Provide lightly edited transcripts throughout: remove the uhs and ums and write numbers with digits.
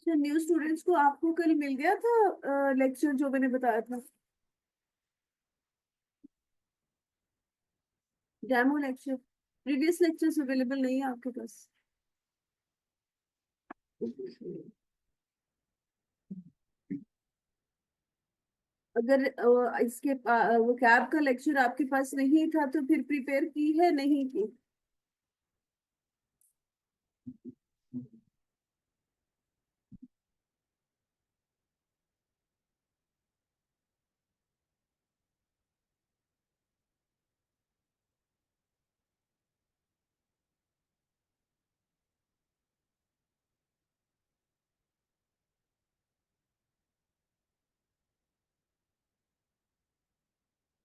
अच्छा, new students को आपको कल मिल गया था लेक्चर जो मैंने बताया था? Demo lecture, previous lectures available नहीं है आपके पास? अगर वो कैब का लेक्चर आपके पास नहीं था तो फिर प्रिपेयर की है नहीं की?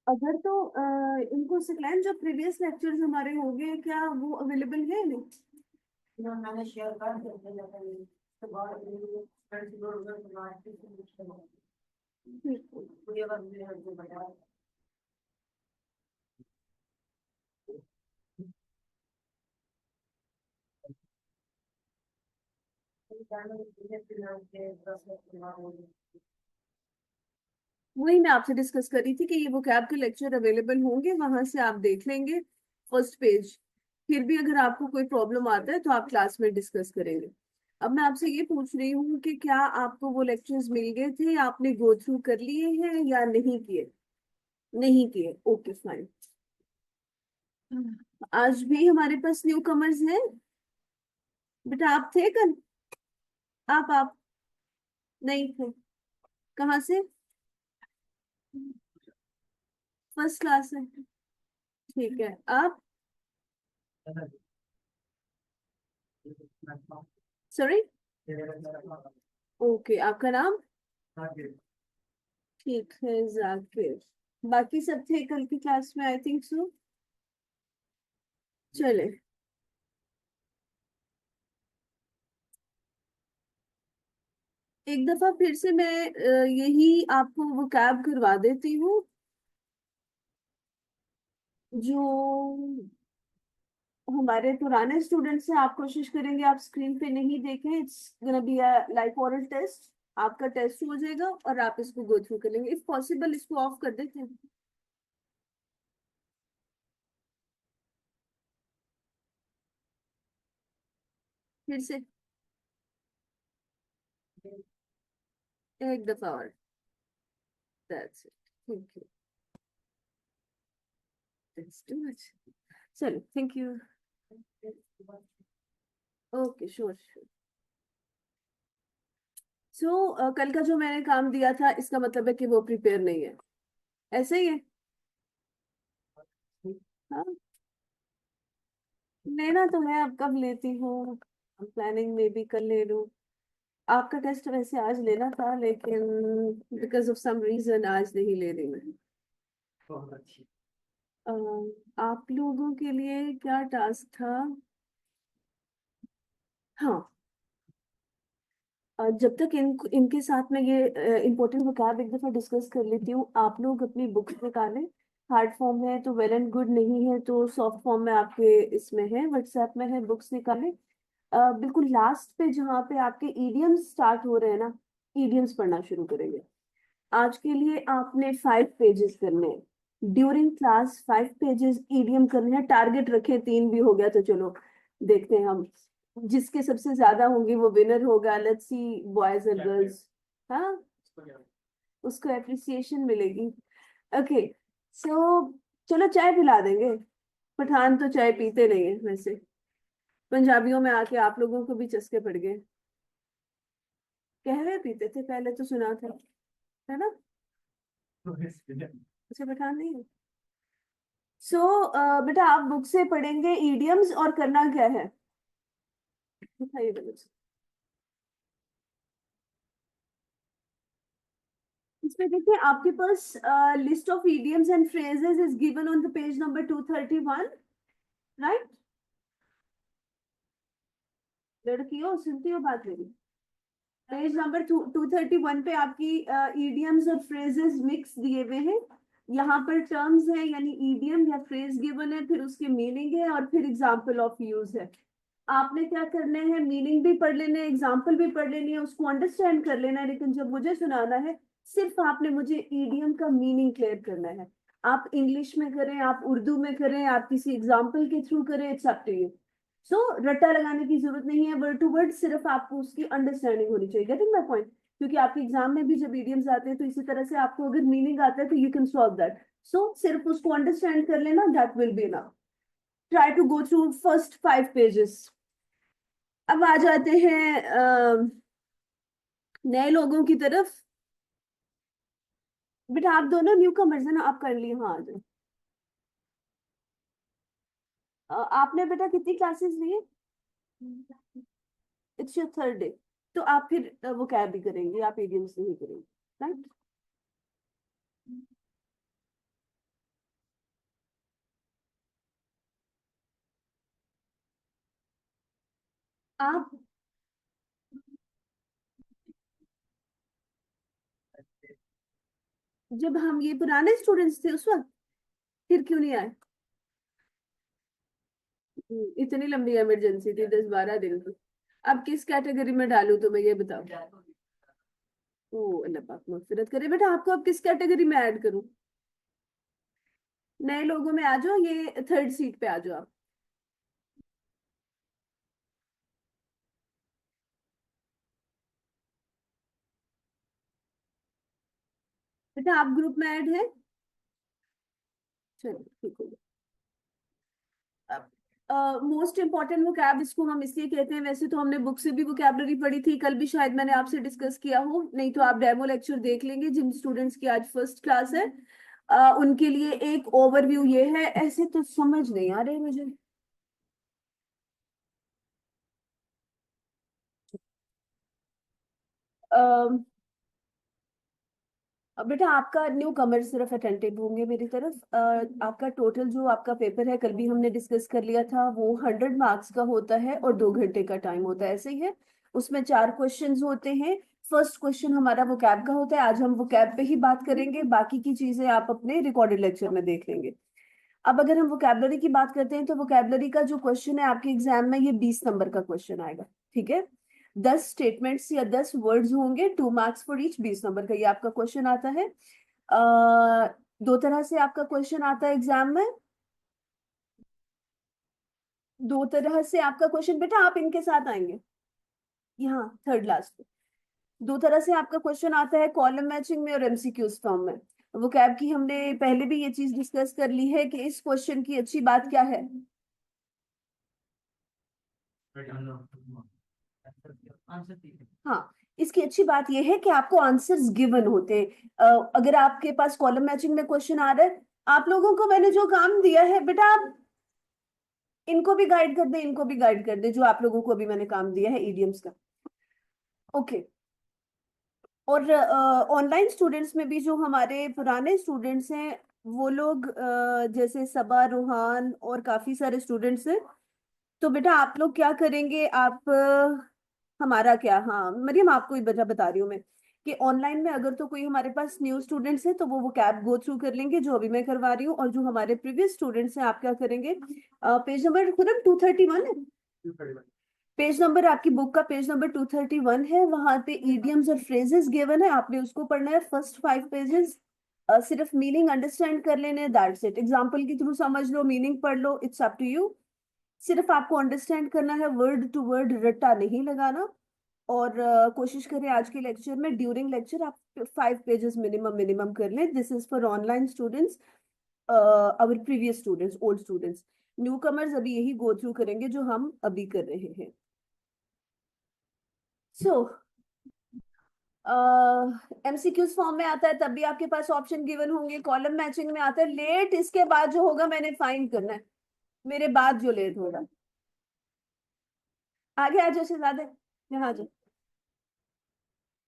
अगर तो इनको सिखलाएं, जो प्रीवियस लेक्चर्स हमारे हो गए क्या वो अवेलेबल है नहीं? ना मैंने शेयर कर दिया था उसके बाद फ्रेंड्स लोग पूरी बात मुझे बताया। वही मैं आपसे डिस्कस कर रही थी कि ये वो कैब के लेक्चर अवेलेबल होंगे, वहां से आप देख लेंगे फर्स्ट पेज। फिर भी अगर आपको कोई प्रॉब्लम आता है तो आप क्लास में डिस्कस करेंगे। अब मैं आपसे ये पूछ रही हूँ कि क्या आपको वो लेक्चर्स मिल गए थे, आपने गो थ्रू कर लिए हैं या नहीं किए? नहीं किए, ओके फाइन। आज भी हमारे पास न्यू कमर्स हैं। बेटा आप थे कल? आप नहीं थे? कहाँ से? फर्स्ट क्लास है। ठीक है। आप? सॉरी? ओके, आपका नाम? ठीक है, जाकिर। बाकी सब थे कल की क्लास में, आई थिंक सो। चले, एक दफा फिर से मैं यही आपको वो कैब करवा देती हूँ जो हमारे पुराने स्टूडेंट्स हैं। आप कोशिश करेंगे आप स्क्रीन पे नहीं देखें, it's gonna be a like oral test. आपका टेस्ट हो जाएगा और आप इसको गो थ्रू कर लेंगे। इफ पॉसिबल इसको ऑफ कर देते हैं फिर से एक दफा और। That's it. Thank you. That's too much. चलो, thank you. Okay, sure sure. So कल का जो मैंने काम दिया था इसका मतलब है कि वो प्रिपेयर नहीं है, ऐसे ही है? हाँ, लेना तो है, अब कब लेती हूँ, प्लानिंग में भी कर ले लूँ। आपका टेस्ट वैसे आज लेना था लेकिन बिकॉज ऑफ सम रीजन आज नहीं ले रही मैं। अ, आप लोगों के लिए क्या टास्क था? हाँ, जब तक इनके साथ में ये इम्पोर्टेंट वोकैब एक दफा डिस्कस कर लेती हूँ, आप लोग अपनी बुक्स निकालें। हार्ड फॉर्म है तो वेल एंड गुड, नहीं है तो सॉफ्ट फॉर्म में आपके इसमें है, व्हाट्सएप में है, बुक्स निकालें। बिल्कुल लास्ट पे जहाँ पे आपके ईडियम्स स्टार्ट हो रहे हैं ना, ईडियम्स पढ़ना शुरू करेंगे। आज के लिए आपने 5 पेजेस करने हैं, ड्यूरिंग क्लास 5 पेजेस ईडीएम करने हैं। टारगेट रखे 3 भी हो गया तो चलो, देखते हैं हम, जिसके सबसे ज्यादा होंगे वो विनर होगा। Let's see, boys and girls. हाँ, उसको एप्रिसिएशन मिलेगी। ओके, सो चलो चाय पिला देंगे। पठान तो चाय पीते नहीं है वैसे, पंजाबियों में आके आप लोगों को भी चस्के पड़ गए। कहवे पीते थे पहले तो सुना था, है ना? अच्छा, पठान नहीं है। सो बेटा आप बुक से पढ़ेंगे ईडियम्स, और करना क्या है दिखाइए मुझे। इसमें देखिए आपके पास list of idioms and phrases is given on the page number 231, right? लड़कियों सुनती हो बात मेरी? पेज नंबर 231 पे आपकी idioms और phrases मिक्स दिए हुए हैं। यहाँ पर टर्म्स है यानी idiom या phrase गिवन है, फिर उसके मीनिंग है और फिर एग्जाम्पल ऑफ यूज है। आपने क्या करना है, मीनिंग भी पढ़ लेना है, एग्जाम्पल भी पढ़ लेनी है, उसको अंडरस्टैंड कर लेना है, लेकिन जब मुझे सुनाना है सिर्फ आपने मुझे ईडियम का मीनिंग क्लियर करना है। आप इंग्लिश में करें, आप उर्दू में करें, आप किसी एग्जाम्पल के थ्रू करें, इट्स अप टू यू। सो रट्टा लगाने की जरूरत नहीं है वर्ड टू वर्ड, सिर्फ आपको उसकी अंडरस्टैंडिंग होनी चाहिए। Getting my point? क्योंकि आपके एग्जाम में भी जब ईडियम्स आते हैं तो इसी तरह से आपको अगर मीनिंग आता है तो you can solve that. So सिर्फ उसको अंडरस्टैंड कर लेना, that will be enough. Try to go through first 5 pages. अब आ जाते हैं नए लोगों की तरफ। बेटा आप दोनों न्यू कमर्स है ना, आप कर लिए, हाँ आ जाओ। आपने बेटा कितनी क्लासेस ली है? It's your third day. तो आप फिर वो कैब भी करेंगे, आप एडीएम से ही करेंगे, राइट? आप जब हम ये पुराने स्टूडेंट्स थे उस वक्त फिर क्यों नहीं आए? इतनी लंबी इमरजेंसी थी 10-12 दिन की। अब किस कैटेगरी में डालूं तुम्हें ये बताओ। ओ अल्लाह पाक मगफिरत करे। बेटा आपको अब किस कैटेगरी में ऐड करूं? नए लोगों में आ जाओ, ये थर्ड सीट पे आ जाओ आप। बेटा आप ग्रुप में ऐड है? चलो ठीक हो गया। मोस्ट इंपॉर्टेंट वोकैब इसको हम इसलिए कहते हैं, वैसे तो हमने बुक से भी वोकैबलरी पढ़ी थी, कल भी शायद मैंने आपसे डिस्कस किया हो, नहीं तो आप डेमो लेक्चर देख लेंगे जिन स्टूडेंट्स की आज फर्स्ट क्लास है। उनके लिए एक ओवरव्यू ये है, ऐसे तो समझ नहीं आ रहे मुझे। अब बेटा आपका न्यू कमर सिर्फ अटेंटिव होंगे मेरी तरफ। आपका टोटल जो आपका पेपर है, कल भी हमने डिस्कस कर लिया था, वो 100 मार्क्स का होता है और 2 घंटे का टाइम होता है, ऐसे ही है। उसमें 4 क्वेश्चंस होते हैं। फर्स्ट क्वेश्चन हमारा वोकैब का होता है, आज हम वोकैब पे ही बात करेंगे, बाकी की चीजें आप अपने रिकॉर्डेड लेक्चर में देख लेंगे। अब अगर हम वोकैबलरी की बात करते हैं तो वोकैबलरी का जो क्वेश्चन है आपके एग्जाम में, ये 20 नंबर का क्वेश्चन आएगा। ठीक है? 10 स्टेटमेंट्स या 10 वर्ड्स होंगे, 2 मार्क्स फॉर ईच, 20 नंबर का ये आपका क्वेश्चन आता है। अः दो तरह से आपका क्वेश्चन आता है एग्जाम में। दो तरह से आपका क्वेश्चन, बेटा आप इनके साथ आएंगे यहाँ थर्ड लास्ट पे। दो तरह से आपका क्वेश्चन आता है, कॉलम मैचिंग में और एमसीक्यूज फॉर्म में। वो कैब की हमने पहले भी ये चीज डिस्कस कर ली है कि इस क्वेश्चन की अच्छी बात क्या है। हाँ, इसकी अच्छी बात यह है कि आपको आंसर्स गिवन होते हैं। अगर आपके पास कॉलम मैचिंग में क्वेश्चन आ रहा है, आप लोगों को मैंने जो काम दिया है बेटा, आप इनको भी गाइड कर दे, इनको भी गाइड कर दे, जो आप लोगों को अभी मैंने काम दिया है ईडियम्स का। ओके। और ऑनलाइन स्टूडेंट्स में भी जो हमारे पुराने स्टूडेंट्स हैं, वो लोग जैसे सबा, रूहान और काफी सारे स्टूडेंट्स हैं। तो बेटा आप लोग क्या करेंगे, आप हमारा क्या, हाँ मरियम आपको ही बता रही हूँ मैं कि ऑनलाइन में अगर तो कोई हमारे पास न्यू स्टूडेंट्स हैं तो वो कैब गो थ्रू कर लेंगे जो अभी मैं करवा रही हूँ, और जो हमारे प्रीवियस स्टूडेंट्स हैं आप क्या करेंगे, पेज नंबर खुदम 231 है। पेज नंबर आपकी बुक का पेज नंबर 231 है, वहां पे ईडियम्स और फ्रेजेस गिवन है, आपने उसको पढ़ना है फर्स्ट 5 पेजेस। सिर्फ मीनिंग अंडरस्टैंड कर लेने, दैट्स इट। एग्जाम्पल के थ्रू समझ लो, मीनिंग पढ़ लो, इट्स अप टू यू। सिर्फ आपको अंडरस्टैंड करना है, वर्ड टू वर्ड रट्टा नहीं लगाना। और कोशिश करें आज के लेक्चर में, ड्यूरिंग लेक्चर आप 5 पेजेस मिनिमम मिनिमम कर लें। This is for online students, our previous students, old students. Newcomers अभी यही गो थ्रू करेंगे जो हम अभी कर रहे हैं। सो एमसीक्यूज फॉर्म में आता है तब भी आपके पास ऑप्शन गिवन होंगे, कॉलम मैचिंग में आता है लेट, इसके बाद जो होगा मैंने फाइंड करना है, मेरे बाद जो लेट होगा। आगे आ जाओ शहजादे, यहाँ आ जाओ।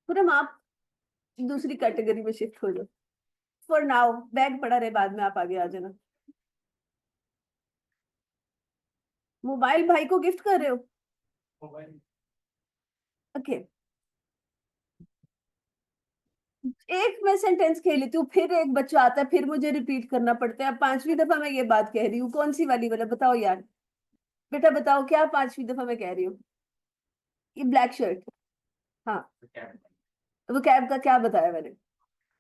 पूनम आप दूसरी कैटेगरी में शिफ्ट हो जाओ फॉर नाउ, बैग पड़ा रहे, बाद में आप आगे आ जाना। मोबाइल भाई को गिफ्ट कर रहे हो? ओके। एक मैं सेंटेंस खेल लेती हूँ, फिर एक बच्चा आता है, फिर मुझे रिपीट करना पड़ता है। अब 5वीं दफा मैं ये बात कह रही हूँ, कौन सी वाली वाला बताओ यार। बेटा बताओ क्या 5वीं दफा मैं कह रही हूँ? ये ब्लैक शर्ट। हाँ, वो कैब का क्या बताया मैंने?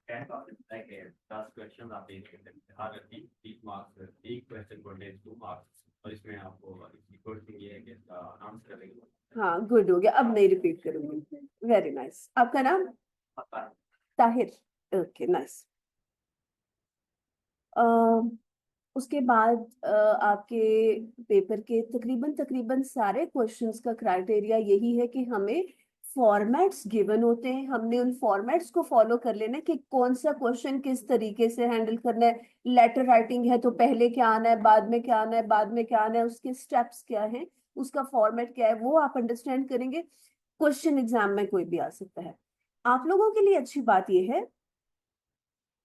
10 क्वेश्चन आप देख सकते हैं, हर 30 मार्क्स, एक क्वेश्चन को 2 मार्क्स, और इसमें आपको गुड थिंग ये है कि इसका आंसर करेंगे। हाँ, गुड हो गया, अब नहीं रिपीट करूंगी। Very nice. आपका नाम? पता है। ताहिर। Okay, nice. उसके बाद आपके पेपर के तकरीबन तकरीबन सारे क्वेश्चंस का क्राइटेरिया यही है कि हमें फॉर्मेट्स गिवन होते हैं, हमने उन फॉर्मेट्स को फॉलो कर लेना है कि कौन सा क्वेश्चन किस तरीके से हैंडल करना है। लेटर राइटिंग है तो पहले क्या आना है, बाद में क्या आना है, बाद में क्या आना है, उसके स्टेप्स क्या है, उसका फॉर्मेट क्या है, वो आप अंडरस्टैंड करेंगे। क्वेश्चन एग्जाम में कोई भी आ सकता है। आप लोगों के लिए अच्छी बात यह है,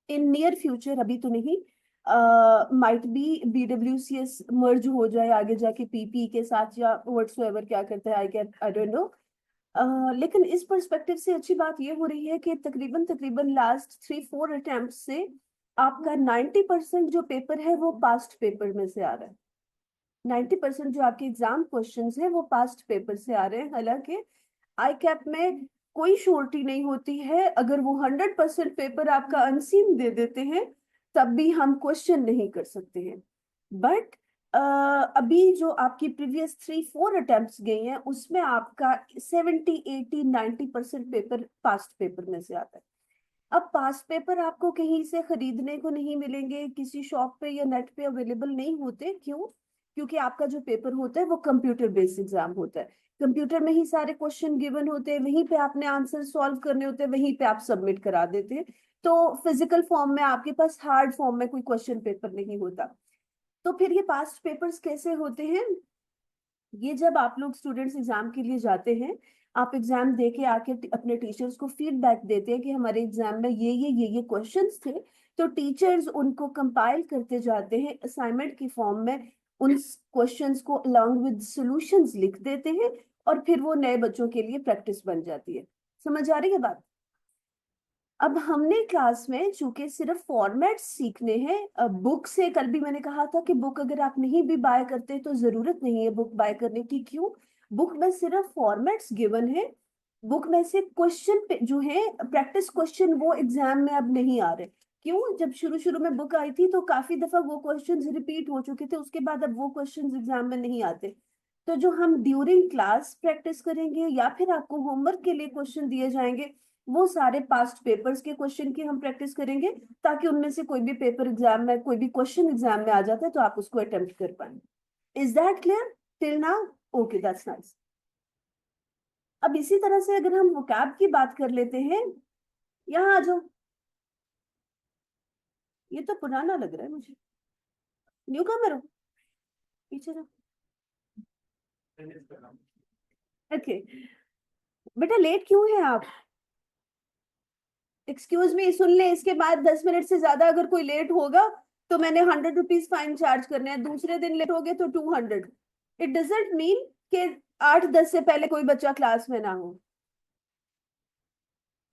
इन नियर फ्यूचर, अभी तो नहीं, माइट बी BWCS मर्ज हो जाए आगे जाके पीपी के साथ, या व्हाटसोएवर क्या करता है, आई डोंट नो। लेकिन इस पर्सपेक्टिव से अच्छी बात ये हो रही है कि तकरीबन तकरीबन लास्ट 3-4 अटेम्प्ट से आपका 90% जो पेपर है वो पास्ट पेपर में से आ रहा है। 90% जो आपके एग्जाम क्वेश्चंस है वो पास्ट पेपर से आ रहे हैं। हालांकि आई कैप में कोई श्योरिटी नहीं होती है, अगर वो 100% पेपर आपका अनसीन दे देते हैं तब भी हम क्वेश्चन नहीं कर सकते हैं। बट अभी जो आपकी प्रीवियस 3-4 अटेम्प्ट्स गई हैं उसमें आपका 70-80-90% पेपर पास्ट पेपर में से आता है। अब पास्ट पेपर आपको कहीं से खरीदने को नहीं मिलेंगे, किसी शॉप पे या नेट पे अवेलेबल नहीं होते। क्यों? क्योंकि आपका जो पेपर होता है वो कंप्यूटर बेस्ड एग्जाम होता है। कंप्यूटर में ही सारे क्वेश्चन गिवन होते हैं, वहीं पे आपने आंसर सॉल्व करने होते हैं, वहीं पे आप सबमिट करा देते हैं। तो फिजिकल फॉर्म में आपके पास हार्ड फॉर्म में कोई क्वेश्चन पेपर नहीं होता। तो फिर ये पास्ट पेपर्स कैसे होते हैं? ये जब आप लोग स्टूडेंट्स एग्जाम के लिए जाते हैं, आप एग्जाम दे के आके अपने टीचर्स को फीडबैक देते हैं कि हमारे एग्जाम में ये क्वेश्चंस थे, तो टीचर्स उनको कंपाइल करते जाते हैं असाइनमेंट की फॉर्म में, उन क्वेश्चंस को अलोंग विद सॉल्यूशंस लिख देते हैं, और फिर वो नए बच्चों के लिए प्रैक्टिस बन जाती है। समझ आ रही है बात? अब हमने क्लास में चूंकि सिर्फ फॉर्मेट सीखने हैं, बुक से कल भी मैंने कहा था कि बुक अगर आप नहीं भी बाय करते तो जरूरत नहीं है बुक बाय करने की। क्यों? बुक में सिर्फ फॉर्मेट्स गिवन है, बुक में से क्वेश्चन जो है प्रैक्टिस क्वेश्चन वो एग्जाम में अब नहीं आ रहे। क्यों? जब शुरू शुरू में बुक आई थी तो काफी दफा वो क्वेश्चंस रिपीट हो चुके थे, उसके बाद अब वो क्वेश्चंस एग्जाम में नहीं आते। तो जो हम ड्यूरिंग क्लास प्रैक्टिस करेंगे या फिर आपको होमवर्क के लिए क्वेश्चन दिए जाएंगे, वो सारे पास्ट पेपर्स के क्वेश्चन की हम प्रैक्टिस करेंगे, ताकि उनमें से कोई भी पेपर एग्जाम में, कोई भी क्वेश्चन एग्जाम में आ जाता है तो आप उसको अटेम्प्ट कर पाए। Is that clear till now? Okay, that's nice. अब इसी तरह से अगर हम वोकैब की बात कर लेते हैं, यहाँ आ जाओ। ये तो पुराना लग रहा है मुझे। न्यू कमर हो? पीछे जाओ। ओके, बेटा लेट क्यों है आप? एक्सक्यूज मी, सुन ले, इसके बाद 10 मिनट से ज्यादा अगर कोई लेट होगा तो मैंने 100 रुपीज फाइन चार्ज करने हैं। दूसरे दिन लेट हो गए तो 200। इट डजेंट मीन कि 8-10 से पहले कोई बच्चा क्लास में ना हो।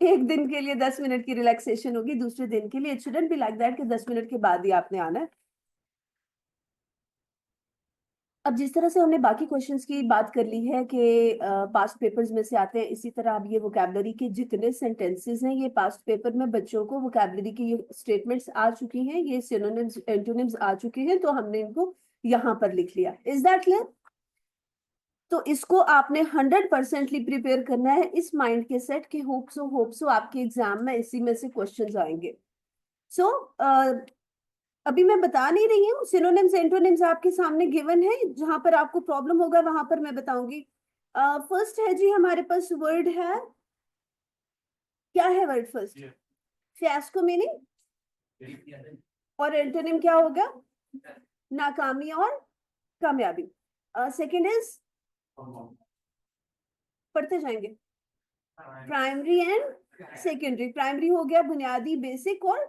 एक दिन के लिए 10 मिनट की रिलैक्सेशन होगी, दूसरे दिन के लिए it shouldn't be like that कि 10 मिनट के बाद ही आपने आना है। अब जिस तरह से हमने बाकी क्वेश्चंस की बात कर ली है कि पास्ट पेपर्स में से आते हैं, इसी तरह अब ये वोकैबलरी के जितने सेंटेंसेस हैं ये पास्ट पेपर में बच्चों को वोकैबलरी की ये स्टेटमेंट्स आ चुकी हैं, ये सिनोनिम्स एंटोनिम्स आ चुके हैं, तो हमने इनको यहाँ पर लिख लिया। Is that clear? तो इसको आपने 100%ली प्रिपेयर करना है इस माइंड के सेट कि होप्सो आपके एग्जाम में इसी में से क्वेश्चंस आएंगे। सो अभी मैं बता नहीं रही हूँ, सिनोनिम्स एंटोनिम्स आपके सामने गिवन है, जहां पर आपको प्रॉब्लम होगा वहां पर मैं बताऊंगी। फर्स्ट है जी हमारे पास वर्ड है, क्या है वर्ड फर्स्ट? फियास्को मीनिंग, और एंटोनिम क्या होगा? नाकामी और कामयाबी। सेकंड इज, पढ़ते जाएंगे, प्राइमरी एंड सेकेंडरी। प्राइमरी हो गया बुनियादी बेसिक, और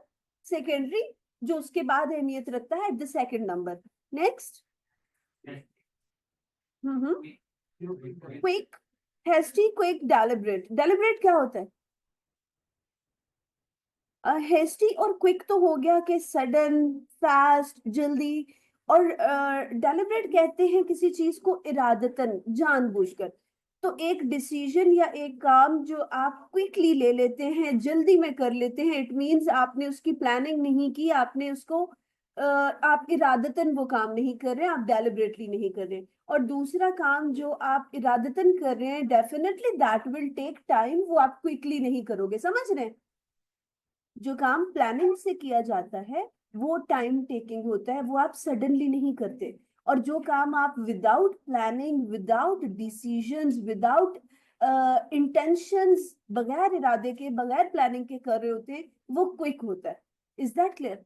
सेकेंडरी जो उसके बाद अहमियत रखता है at the second number. Next, quick, hasty, quick, deliberate. Deliberate क्या होता है? हेस्टी और क्विक तो हो गया कि सडन, फास्ट, जल्दी, और डेलिब्रेट कहते हैं किसी चीज को इरादतन, जानबूझकर। तो एक डिसीजन या एक काम जो आप क्विकली ले लेते हैं, जल्दी में कर लेते हैं, इट मींस आपने उसकी प्लानिंग नहीं की, आपने उसको आप इरादतन वो काम नहीं कर रहे, आप डेलिबरेटली नहीं कर रहे। और दूसरा काम जो आप इरादतन कर रहे हैं, definitely that will take time, वो आप क्विकली नहीं करोगे, समझ रहे हैं? जो काम प्लानिंग से किया जाता है वो टाइम टेकिंग होता है, वो आप सडनली नहीं करते। और जो काम आप without planning, without decisions, without intentions, बगैर इरादे के, बगैर प्लानिंग के कर रहे होते हैं, वो क्विक होता है। Is that clear?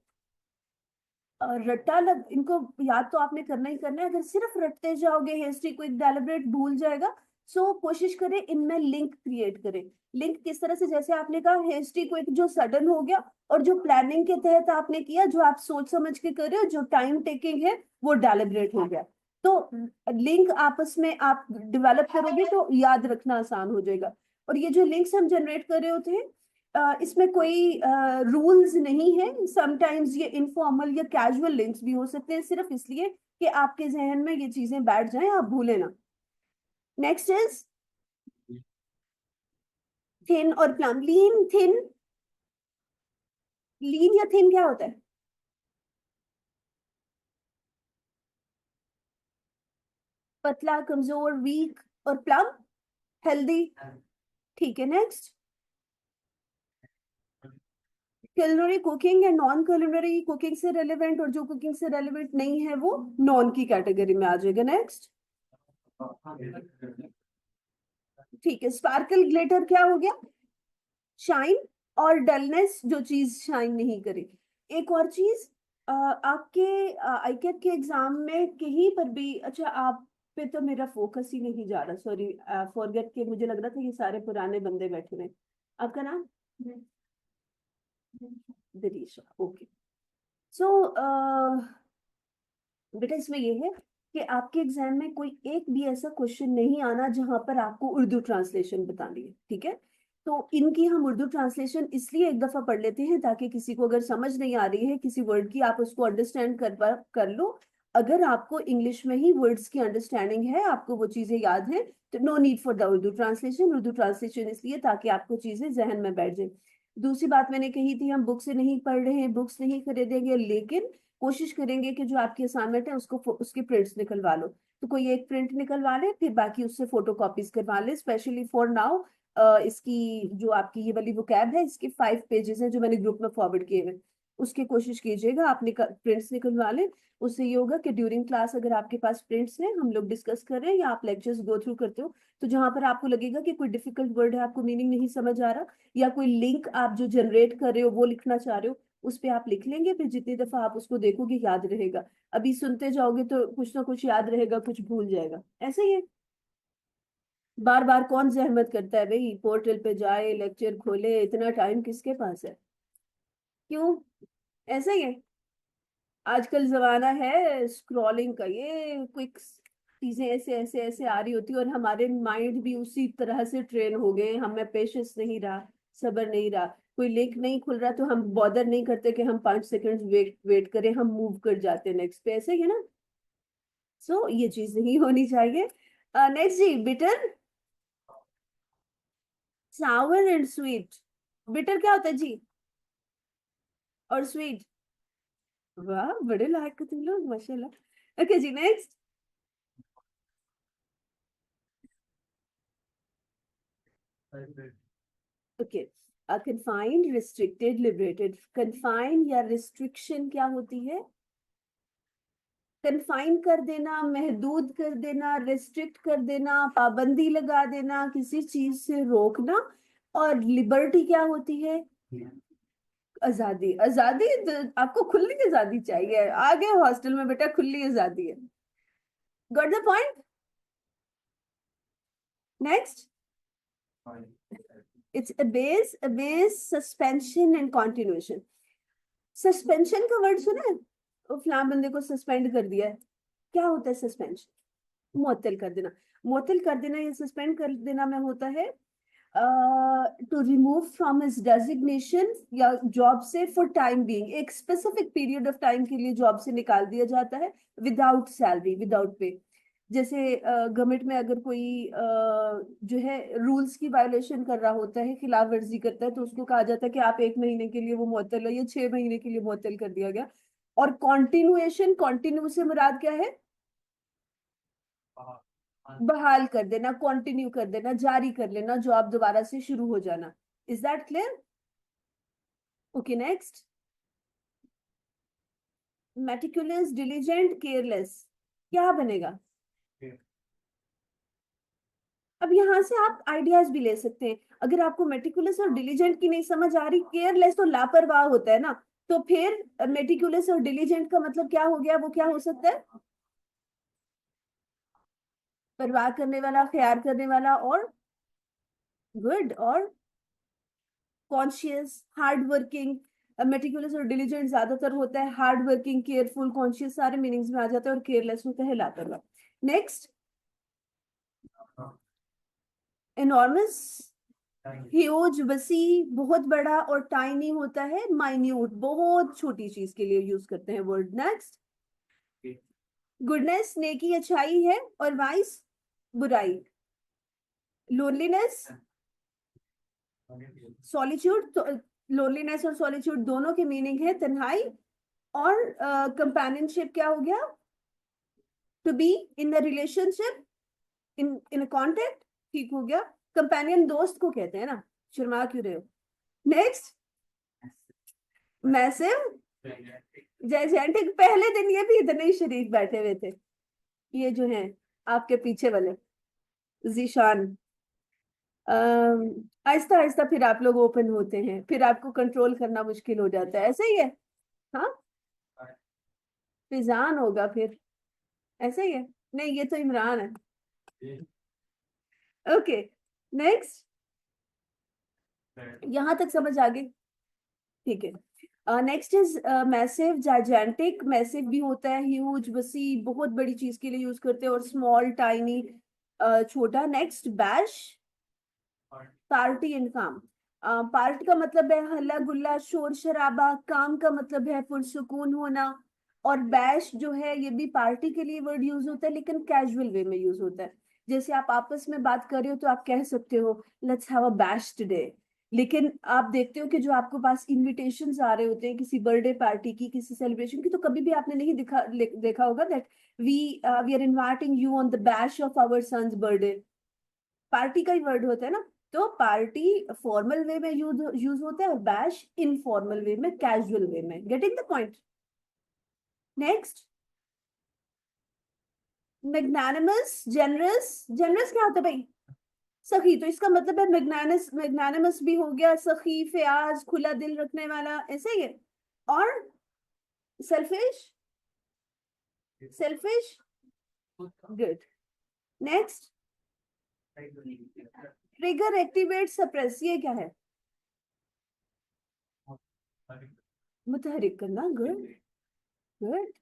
रट्टा लग, इनको याद तो आपने करना ही करना है। अगर सिर्फ रटते जाओगे, हेस्टी क्विक डेलिब्रेट भूल जाएगा। सो कोशिश करें इनमें लिंक क्रिएट करें। लिंक किस तरह से? जैसे आपने कहा हेस्टी क्विक जो सडन हो गया, और जो प्लानिंग के तहत आपने किया, जो आप सोच समझ के कर रहे हो, जो टाइम टेकिंग है, वो डेलिब्रेट हो गया। तो लिंक आपस में आप डेवलप करोगे तो याद रखना आसान हो जाएगा। और ये जो लिंक्स हम जनरेट कर रहे होते हैं, इसमें कोई रूल्स नहीं है। समटाइम्स ये इनफॉर्मल या कैजुअल लिंक्स भी हो सकते हैं, सिर्फ इसलिए कि आपके जहन में ये चीजें बैठ जाएं, आप भूले ना। नेक्स्ट इज थिन और प्लम। लीन, थिन, लीन या थिन क्या होता है? पतला, कमजोर, वीक। और प्लम हेल्दी। ठीक है, नेक्स्ट। culinary कुकिंग है, नॉन culinary कुकिंग से रेलिवेंट, और जो कुकिंग से रेलिवेंट नहीं है वो नॉन की कैटेगरी में आ जाएगा। नेक्स्ट। ठीक है, स्पार्कल, ग्लिटर क्या हो गया? शाइन। और डलनेस, जो चीज शाइन नहीं करे। एक और चीज, आपके आईकेट के एग्जाम में कहीं पर भी, अच्छा आप पे तो मेरा फोकस ही नहीं जा रहा, सॉरी, फॉरगेट के, मुझे लग रहा था ये सारे पुराने बंदे बैठे हैं। आपका नाम? दिरीशा, ओके। सो बेटा इसमें ये है कि आपके एग्जाम में कोई एक भी ऐसा क्वेश्चन नहीं आना जहां पर आपको उर्दू ट्रांसलेशन बतानी है, ठीक है? तो इनकी हम उर्दू ट्रांसलेशन इसलिए एक दफा पढ़ लेते हैं ताकि किसी को अगर समझ नहीं आ रही है किसी वर्ड की, आप उसको अंडरस्टैंड कर लो। अगर आपको इंग्लिश में ही वर्ड्स की अंडरस्टैंडिंग है, आपको वो चीजें याद है, तो no need for the Urdu translation. Urdu translation इसलिए ताकि आपको चीजें जहन में बैठ जाए। दूसरी बात मैंने कही थी, हम बुक से नहीं पढ़ रहे हैं, बुक्स नहीं खरीदेंगे, लेकिन कोशिश करेंगे कि जो आपकी असाइनमेंट है उसको उसके प्रिंट्स निकलवा लो। तो कोई एक प्रिंट निकलवा ले, फिर बाकी उससे फोटो कॉपीज करवा ले। स्पेशली फॉर नाउ इसकी जो आपकी ये वाली वोकैब है, इसके 5 पेजेस हैं जो मैंने ग्रुप में फॉरवर्ड किए हुए, उसकी कोशिश कीजिएगा आप प्रिंट्स निकलवा लें। उससे ये होगा कि ड्यूरिंग क्लास अगर आपके पास प्रिंट्स हैं, हम लोग डिस्कस कर रहे हैं या आप लेक्चर्स गो थ्रू करते हो, तो जहां पर आपको लगेगा कि कोई डिफिकल्ट वर्ड है, आपको मीनिंग नहीं समझ आ रहा, या कोई लिंक आप जो जनरेट कर रहे हो वो लिखना चाह रहे हो, उस पे आप लिख लेंगे। फिर जितनी दफा आप उसको देखोगे याद रहेगा। अभी सुनते जाओगे तो कुछ ना कुछ याद रहेगा, कुछ भूल जाएगा, ऐसे ही है। बार बार कौन जहमत करता है भाई, पोर्टल पे जाए, लेक्चर खोले, इतना टाइम किसके पास है? क्यों? ऐसा ही है। आजकल जमाना है स्क्रॉलिंग का, ये क्विक चीजें ऐसे ऐसे ऐसे आ रही होती है, और हमारे माइंड भी उसी तरह से ट्रेन हो गए, हमें पेशेंस नहीं रहा, सब्र नहीं रहा। कोई लिंक नहीं खुल रहा तो हम बॉदर नहीं करते कि हम 5 सेकंड वेट वेट करें, हम मूव कर जाते हैं नेक्स्ट पे, ऐसे ही है ना? सो ये चीज नहीं होनी चाहिए। नेक्स्ट जी, bitter, sour and sweet. Bitter क्या होता है जी? और स्वीट? वाह, बड़े लायक हो तुम लोग, माशाल्लाह। ओके जी, next. Okay, confined, restricted, liberated. Confined या रिस्ट्रिक्शन क्या होती है? कन्फाइन कर देना, महदूद कर देना, रिस्ट्रिक्ट कर देना, पाबंदी लगा देना, किसी चीज से रोकना। और लिबर्टी क्या होती है? आजादी। आजादी तो आपको खुली आजादी चाहिए, आगे हॉस्टल में बेटा खुली आजादी है। Got the point? Next. It's abyss, suspension and continuation. Suspension का वर्ड सुना है? वो फलां बंदे को सस्पेंड कर दिया है, क्या होता है सस्पेंशन? मुअत्तल कर देना। मुअत्तल कर देना या सस्पेंड कर देना में होता है to remove from his designation या जॉब से फॉर टाइम बीइंग, एक स्पेसिफिक पीरियड ऑफ टाइम के लिए जॉब से निकाल दिया जाता है विदाउट सैलरी, विदाउट पे। जैसे गवर्नमेंट में अगर कोई जो है रूल्स की वायोलेशन कर रहा होता है, खिलाफ वर्जी करता है, तो उसको कहा जाता है कि आप 1 महीने के लिए वो मुअत्तल है, या 6 महीने के लिए मुअत्तल कर दिया गया। और कॉन्टिन्यूएशन, कॉन्टिन्यू से मुराद क्या है? बहाल कर देना, कंटिन्यू कर देना, जारी कर लेना, जॉब दोबारा से शुरू हो जाना। Is that clear? Okay, next. Meticulous, diligent, careless, क्या बनेगा? अब यहाँ से आप आइडियाज भी ले सकते हैं। अगर आपको मेटिकुलस और डिलीजेंट की नहीं समझ आ रही, केयरलेस तो लापरवाह होता है ना, तो फिर मेटिकुलस और डिलीजेंट का मतलब क्या हो गया? वो क्या हो सकता है? परवाह करने वाला, ख्याल करने वाला, और गुड, और कॉन्शियस, हार्ड वर्किंग। मेटिकुलस और डिलीजेंट ज्यादातर होता है हार्ड वर्किंग, केयरफुल, कॉन्शियस, सारे मीनिंग्स में आ जाता है, और केयरलेस होता है लापरवाह। नेक्स्ट, एनॉर्मस, ह्यूज, वसी, बहुत बड़ा, और टाइनी होता है माइन्यूट, बहुत छोटी चीज के लिए यूज करते हैं वर्ड। नेक्स्ट, गुडनेस, नेकी, अच्छाई है, और वाइस, बुराई। लोनलीनेस, सॉलिट्यूड, तो लोनलीनेस और सॉलिट्यूड दोनों के मीनिंग है तन्हाई। और कंपेनियनशिप क्या हो गया? To be in a relationship, in a contact, ठीक हो गया। कंपेनियन दोस्त को कहते हैं ना, शर्मा क्यों रहे हो? Next, massive, gigantic. पहले दिन ये भी इतने ही शरीफ बैठे हुए थे, ये जो हैं आपके पीछे वाले, जीशान। आहिस्ता आहिस्ता फिर आप लोग ओपन होते हैं, फिर आपको कंट्रोल करना मुश्किल हो जाता है, ऐसे ही है। हाँ, फिजान होगा फिर, ऐसे ही है। नहीं, ये तो इमरान है। ओके, नेक्स्ट, यहां तक समझ आ गई? ठीक है। Next is massive, gigantic. Massive भी होता है ह्यूज, वसी, बहुत बड़ी चीज के लिए यूज करते हैं, और स्मॉल, टाइनी, छोटा। नेक्स्ट, बैश, पार्टी एंड काम। पार्टी का मतलब है हल्ला गुल्ला, शोर शराबा। काम का मतलब है पुरसुकून होना। और बैश जो है, ये भी पार्टी के लिए वर्ड यूज होता है, लेकिन कैजुअल वे में यूज होता है। जैसे आप आपस में बात कर रहे हो तो आप कह सकते हो let's have a bash today. लेकिन आप देखते हो कि जो आपके पास इनविटेशंस आ रहे होते हैं किसी बर्थडे पार्टी की, किसी सेलिब्रेशन की, तो कभी भी आपने नहीं देखा होगा that we we are inviting you on the bash of our son's birthday. Party का ही वर्ड होता है ना। तो पार्टी फॉर्मल वे में यूज होता है, और बैश इनफॉर्मल वे में, कैजुअल वे में। Getting the point? Next, magnanimous, generous. Generous क्या होता है भाई? सखी। तो इसका मतलब है मैग्नानस, मैग्नानिमस भी हो गया, सखी, फयाज, खुला दिल रखने वाला, ऐसे ही है। और selfish, selfish, good. Next, trigger, activate, suppress, ये क्या है? मुतहरिक करना, गुड, गुड।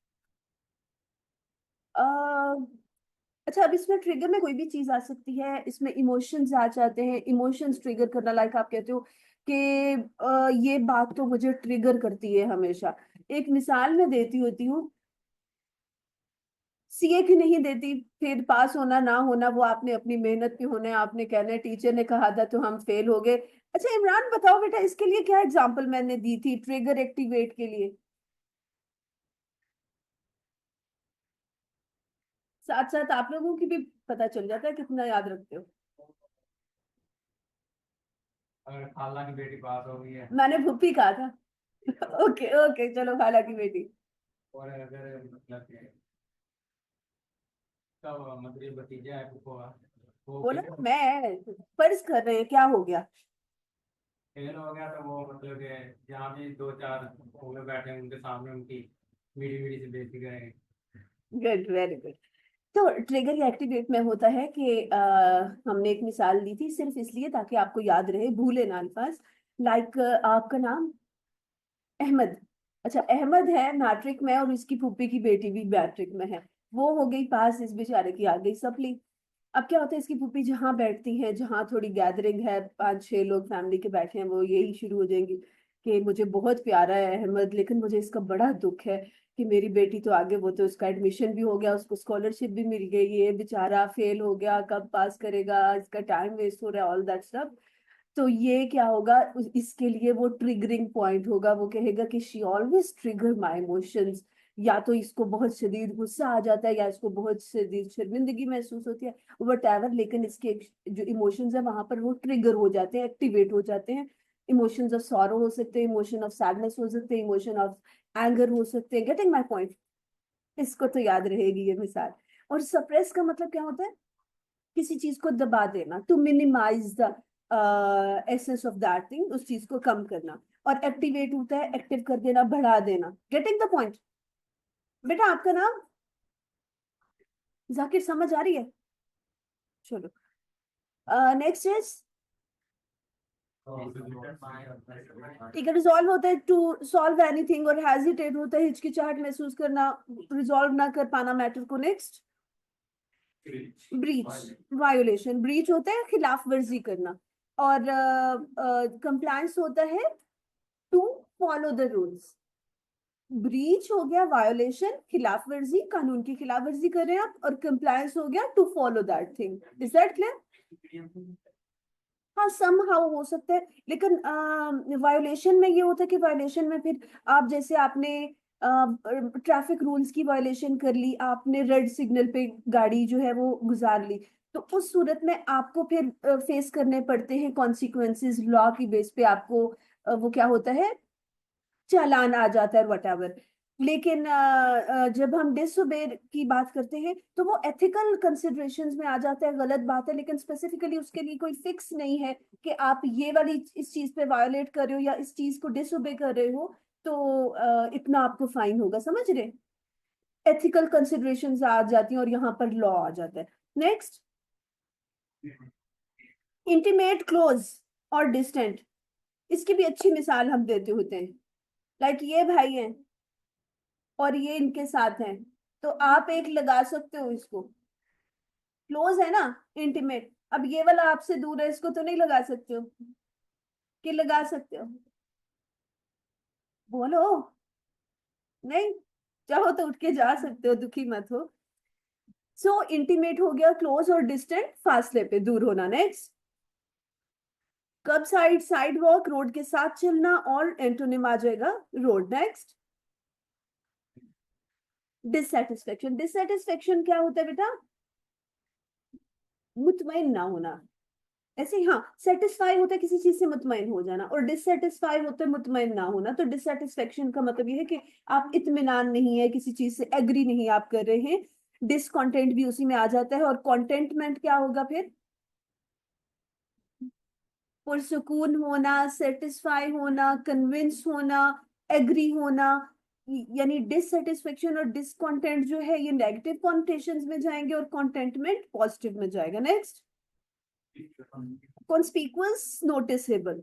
अच्छा, अब इसमें ट्रिगर में कोई भी चीज आ सकती है, इसमें इमोशंस आ जाते हैं, इमोशंस ट्रिगर करना। लाइक आप कहते हो कि ये बात तो मुझे ट्रिगर करती है हमेशा। एक मिसाल मैं देती होती हूँ, सीए की नहीं देती, फिर पास होना ना होना वो आपने अपनी मेहनत पे होना है, आपने कहना है टीचर ने कहा था तो हम फेल हो गए। अच्छा इमरान, बताओ बेटा, इसके लिए क्या एग्जाम्पल मैंने दी थी ट्रिगर एक्टिवेट के लिए? साथ साथ आप लोगों की भी पता चल जाता है कितना याद रखते हो। अगर खाला की बेटी पास हो गई है, मैंने भुप्पी कहा था। ओके ओके, चलो, खाला की बेटी। और अगर मतलब कि कब मतलब भतीजा है फूफा, वो बोला ना, मैं फर्ज कर रहे हैं, क्या हो गया? फेल हो गया, तो वो मतलब कि जहाँ भी दो चार होंगे बैठे हैं, उनके सामने उनकी मीठी मीठी से बेइज्जती करेंगे। Good, very good. तो ट्रिगर या एक्टिवेट में होता है कि हमने एक मिसाल दी थी सिर्फ इसलिए ताकि आपको याद रहे, भूले ना अल्फाज। लाइक आपका नाम अहमद। अच्छा, अहमद है मैट्रिक में, और इसकी फूफी की बेटी भी मैट्रिक में है। वो हो गई पास, इस बेचारे की आ गई सप्ली। अब क्या होता है, इसकी पुप्पी जहाँ बैठती है, जहाँ थोड़ी गैदरिंग है, 5-6 लोग फैमिली के बैठे हैं, वो यही शुरू हो जाएंगी कि मुझे बहुत प्यारा है अहमद, लेकिन मुझे इसका बड़ा दुख है कि मेरी बेटी तो आगे, वो तो उसका एडमिशन भी हो गया, उसको स्कॉलरशिप भी मिल गई, ये बेचारा फेल हो गया, कब पास करेगा, इसका टाइम वेस्ट हो रहा है, ऑल दैट स्टफ। तो ये क्या होगा, इसके लिए वो ट्रिगरिंग पॉइंट होगा, वो कहेगा कि she always trigger my emotions. या तो इसको बहुत शदीद गुस्सा आ जाता है, या इसको बहुत शदीद शर्मिंदगी महसूस होती है, वट एवर, लेकिन इसके जो इमोशंस है वहां पर वो ट्रिगर हो जाते हैं, एक्टिवेट हो जाते हैं। इमोशंस ऑफ सॉरो हो सकते हैं, इमोशन ऑफ सैडनेस हो सकते हैं, इमोशन ऑफ एंगर हो सकते हैं। Getting my point? इसको तो याद रहेगी ये मिसाल। और सप्रेस का मतलब क्या होता है? किसी चीज को दबा देना, to minimize the essence of that thing, उस चीज को कम करना। और एक्टिवेट होता है एक्टिव कर देना, बढ़ा देना। Getting the point? बेटा आपका नाम जाकिर, समझ आ रही है? चलो, नेक्स्ट इज, ठीक है, रिजॉल्व होता है टू सॉल्व एनीथिंग, और हेजिटेट होता है हिचकिचाहट महसूस करना, रिजॉल्व ना कर पाना मैटर को। नेक्स्ट, ब्रीच, वायोलेशन, ब्रीच होता है खिलाफ वर्जी करना, और कंप्लायंस होता है to follow the rules. Breach हो गया वायोलेशन, खिलाफ वर्जी, कानून की खिलाफ वर्जी कर रहे हैं आप, और कंप्लायंस हो गया to follow that thing. Is that clear? हाँ, सम हाउ हो सकता है, लेकिन वायोलेशन में ये होता है कि वायोलेशन में फिर आप, जैसे आपने ट्रैफिक रूल्स की वायोलेशन कर ली, आपने रेड सिग्नल पे गाड़ी जो है वो गुजार ली, तो उस सूरत में आपको फिर फेस करने पड़ते हैं कॉन्सिक्वेंसेस, लॉ की बेस पे आपको वो क्या होता है, चालान आ जाता है, वट एवर। लेकिन जब हम डिसोबे की बात करते हैं तो वो एथिकल कंसिडरेशंस में आ जाता है, गलत बात है, लेकिन स्पेसिफिकली उसके लिए कोई फिक्स नहीं है कि आप ये वाली इस चीज पे वायोलेट कर रहे हो या इस चीज को डिसोबे कर रहे हो तो इतना आपको फाइन होगा, समझ रहे? एथिकल कंसिडरेशंस आ जाती हैं और यहाँ पर लॉ आ जाता है। नेक्स्ट, इंटीमेट, क्लोज और डिस्टेंट। इसकी भी अच्छी मिसाल हम देते होते हैं, लाइक ये भाई हैं और ये इनके साथ हैं, तो आप एक लगा सकते हो इसको, क्लोज है ना, इंटीमेट। अब ये वाला आपसे दूर है, इसको तो नहीं लगा सकते हो, कि लगा सकते हो? बोलो, नहीं? चाहो तो उठ के जा सकते हो, दुखी मत हो। सो इंटीमेट हो गया क्लोज, और डिस्टेंट फासले पे दूर होना। नेक्स्ट, कब साइड, साइड वॉक, रोड के साथ चलना, और एंटोनिम आ जाएगा रोड। Next, dissatisfaction. डिससेटिस्फेक्शन क्या होता है बेटा? मुतमईन ना होना। ऐसे ही, हाँ, सेटिस्फाई होता है किसी चीज से मुतमईन हो जाना, और डिससेटिस्फाई होता है मुतमईन ना होना। तो डिससेटिस्फेक्शन का मतलब ये है कि आप इत्मीनान नहीं है किसी चीज से, एग्री नहीं आप कर रहे हैं। डिसकंटेंट भी उसी में आ जाता है। और कंटेंटमेंट क्या होगा फिर? पुरसुकून होना, सेटिस्फाई होना, कन्विंस होना, एग्री होना। यानी डिससेटिस्फेक्शन और डिसकंटेंट जो है ये नेगेटिव कॉन्टेशंस में जाएंगे, और कंटेंटमेंट पॉजिटिव में जाएगा। Next, conspicuous, noticeable.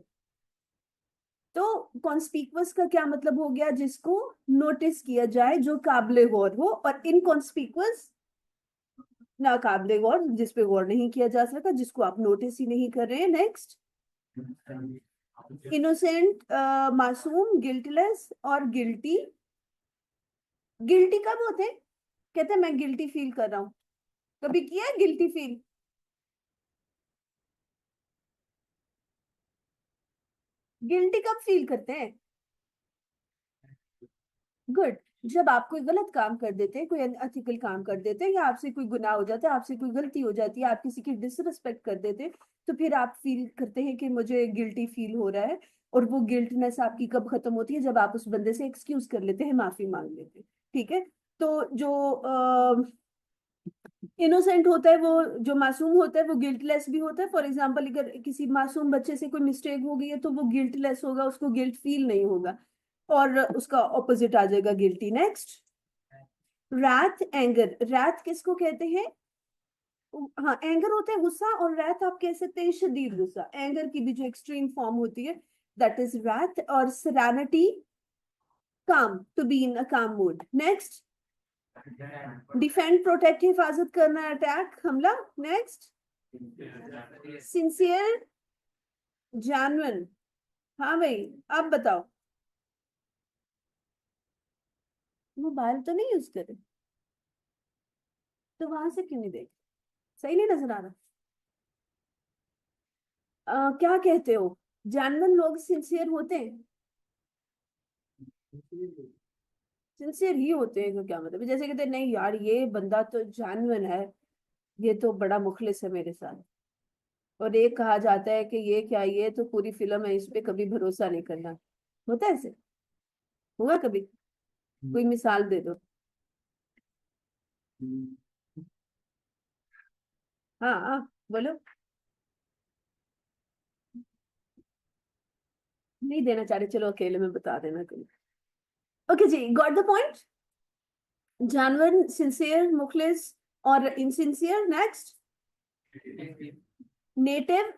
तो कॉन्स्पिकुअस का क्या मतलब हो गया? जिसको नोटिस किया जाए, जो काबिले गौर हो। और इनकॉन्स्पिकुअस, ना काबिले गौर, जिस पे गौर नहीं किया जा सकता, जिसको आप नोटिस ही नहीं कर रहे हैं। नेक्स्ट, इनोसेंट, मासूम, गिल्टलेस और गिल्टी। गिल्टी कब होते हैं? कहते हैं मैं गिल्टी फील कर रहा हूं। कभी किया है गिल्टी फील? गिल्टी कब फील करते हैं? गुड, जब आप कोई गलत काम कर देते हैं, कोई अनएथिकल काम कर देते हैं, या आपसे कोई गुनाह हो जाता है, आपसे कोई गलती हो जाती है, आप किसी की डिसरिस्पेक्ट कर देते हैं, तो फिर आप फील करते हैं कि मुझे गिल्टी फील हो रहा है। और वो गिल्टनेस आपकी कब खत्म होती है? जब आप उस बंदे से एक्सक्यूज कर लेते हैं, माफी मांग लेते हैं। ठीक है? तो जो इनोसेंट होता है, वो जो मासूम होता है, वो गिल्टलेस भी होता है। फॉर एग्जाम्पल, अगर किसी मासूम बच्चे से कोई मिस्टेक हो गई है तो वो गिल्टलेस होगा, उसको गिल्ट फील नहीं होगा, और उसका ऑपोजिट आ जाएगा guilty. Next, wrath, anger. Wrath किसको कहते हैं? हाँ, एंगर होता है गुस्सा, और रैथ आप कह सकते हैं शदीद गुस्सा। एंगर की भी जो एक्सट्रीम फॉर्म होती है, दैट इज रैथ। और सेरेनिटी, काम, टू बी इन अ काम मूड। नेक्स्ट, डिफेंड, प्रोटेक्ट, हिफाजत करना, अटैक, हमला। Next, sincere, genuine. हाँ भाई, आप बताओ। मोबाइल तो नहीं यूज करे तो वहां से क्यों नहीं देख? सही नहीं नजर आ रहा? क्या कहते हो, जेन्युइन लोग सिंसियर होते हैं? सिंसियर ही होते हैं तो क्या मतलब, जैसे कहते हैं नहीं यार ये बंदा तो जेन्युइन है, ये तो बड़ा मुखलिस है मेरे साथ। और एक कहा जाता है कि ये क्या, ये तो पूरी फिल्म है, इस पे कभी भरोसा नहीं करना। होता है ऐसे? हुआ कभी? कोई मिसाल दे दो। हाँ हाँ, बोलो। नहीं देना चाह रहे, चलो अकेले में बता देना कोई। ओके जी, गॉट द पॉइंट। जानवर, सिंसियर, मुखलिस और इनसिंसियर। नेक्स्ट, नेटिव,